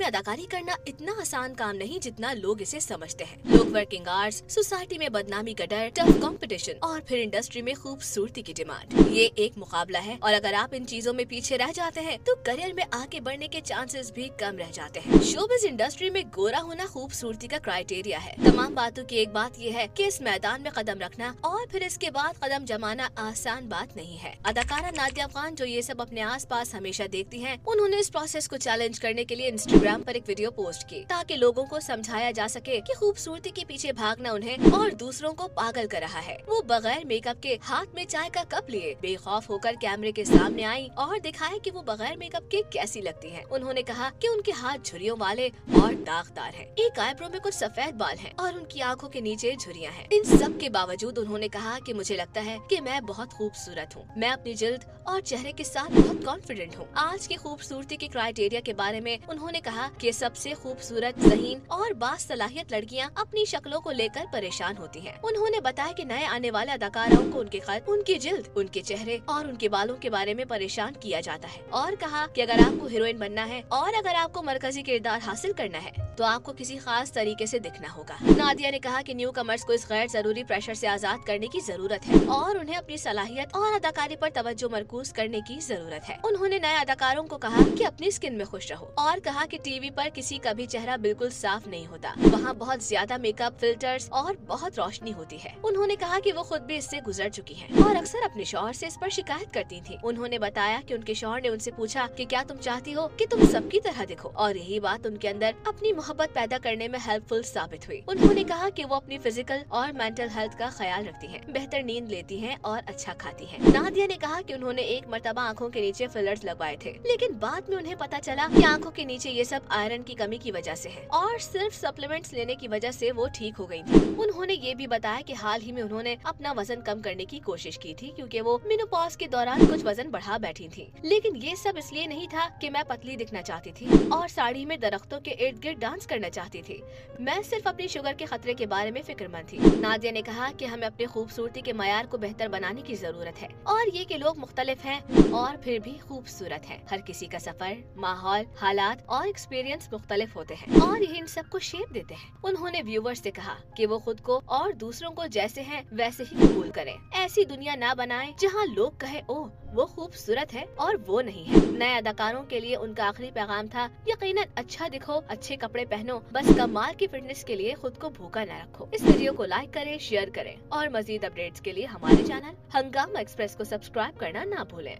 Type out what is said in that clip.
में अदाकारी करना इतना आसान काम नहीं जितना लोग इसे समझते हैं। लोग वर्किंग आवर्स, सोसाइटी में बदनामी का डर, टफ कंपटीशन और फिर इंडस्ट्री में खूबसूरती की डिमांड, ये एक मुकाबला है और अगर आप इन चीजों में पीछे रह जाते हैं तो करियर में आगे बढ़ने के चांसेस भी कम रह जाते हैं। शोबिज इंडस्ट्री में गोरा होना खूबसूरती का क्राइटेरिया है। तमाम बातों की एक बात ये है कि इस मैदान में कदम रखना और फिर इसके बाद कदम जमाना आसान बात नहीं है। अदाकारा नादिया अफगान जो ये सब अपने आसपास हमेशा देखती हैं, उन्होंने इस प्रोसेस को चैलेंज करने के लिए इंस्टाग्राम पर एक वीडियो पोस्ट की ताकि लोगों को समझाया जा सके कि खूबसूरती के पीछे भागना उन्हें और दूसरों को पागल कर रहा है। वो बगैर मेकअप के हाथ में चाय का कप लिए बेखौफ होकर कैमरे के सामने आई और दिखाया कि वो बगैर मेकअप के कैसी लगती हैं। उन्होंने कहा कि उनके हाथ झुर्रियों वाले और दागदार हैं, एक आईब्रो में कुछ सफेद बाल हैं और उनकी आंखों के नीचे झुर्रियां हैं। इन सब के बावजूद उन्होंने कहा कि मुझे लगता है कि मैं बहुत खूबसूरत हूँ। मैं अपनी जिल्द और चेहरे के साथ बहुत कॉन्फिडेंट हूँ। आज की खूबसूरती के क्राइटेरिया के बारे में उन्होंने कहा कि सबसे खूबसूरत, ज़हीन और बासलाहियत लड़कियां अपनी शक्लों को लेकर परेशान होती हैं। उन्होंने बताया कि नए आने वाले अदाकाराओं को उनके कद, उनकी जिल्द, उनके चेहरे और उनके बालों के बारे में परेशान किया जाता है और कहा कि अगर आपको हीरोइन बनना है और अगर आपको मरकजी किरदार हासिल करना है तो आपको किसी खास तरीके से दिखना होगा। नादिया ने कहा कि न्यू कमर्स को इस गैर जरूरी प्रेशर से आजाद करने की जरूरत है और उन्हें अपनी सलाहियत और अदाकारी पर तवज्जो मरकूज करने की जरूरत है। उन्होंने नए अदाकारों को कहा कि अपनी स्किन में खुश रहो और कहा कि टीवी पर किसी का भी चेहरा बिल्कुल साफ नहीं होता, वहाँ बहुत ज्यादा मेकअप, फिल्टर्स और बहुत रोशनी होती है। उन्होंने कहा कि वो खुद भी इससे गुजर चुकी हैं और अक्सर अपने शौहर से इस पर शिकायत करती थी। उन्होंने बताया कि उनके शौहर ने उनसे पूछा कि क्या तुम चाहती हो कि तुम सबकी तरह दिखो, और यही बात उनके अंदर अपनी मोहब्बत पैदा करने में हेल्पफुल साबित हुई। उन्होंने कहा कि वो अपनी फिजिकल और मेंटल हेल्थ का ख्याल रखती हैं, बेहतर नींद लेती हैं और अच्छा खाती हैं। नादिया ने कहा कि उन्होंने एक मर्तबा आंखों के नीचे फिलर्स लगवाए थे, लेकिन बाद में उन्हें पता चला कि आंखों के नीचे ये सब आयरन की कमी की वजह से है और सिर्फ सप्लीमेंट्स लेने की वजह से वो ठीक हो गई थी। उन्होंने ये भी बताया कि हाल ही में उन्होंने अपना वजन कम करने की कोशिश की थी क्योंकि वो मेनोपॉज के दौरान कुछ वजन बढ़ा बैठी थी, लेकिन ये सब इसलिए नहीं था कि मैं पतली दिखना चाहती थी और साड़ी में दरख्तों के इर्द गिर्द डांस करना चाहती थी। मैं सिर्फ अपनी शुगर के खतरे के बारे में फिक्रमंद थी। नादिया ने कहा कि हमें अपनी खूबसूरती के मयार को बेहतर बनाने की जरूरत है और ये कि लोग मुख्तलिफ हैं और फिर भी खूबसूरत हैं। हर किसी का सफर, माहौल, हालात और एक्सपीरियंस मुख्तलिफ होते हैं और ये इन सबको शेप देते हैं। उन्होंने व्यूवर्स से कहा कि वो खुद को और दूसरों को जैसे हैं वैसे ही कबूल करें। ऐसी दुनिया ना बनाएं जहां लोग कहे ओह वो खूबसूरत है और वो नहीं है। नए अदाकारों के लिए उनका आखिरी पैगाम था, यकीनन अच्छा दिखो, अच्छे कपड़े पहनो, बस कमाल की फिटनेस के लिए खुद को भूखा न रखो। इस वीडियो को लाइक करें, शेयर करें और मजीद अपडेट्स के लिए हमारे चैनल हंगामा एक्सप्रेस को सब्सक्राइब करना ना भूलें।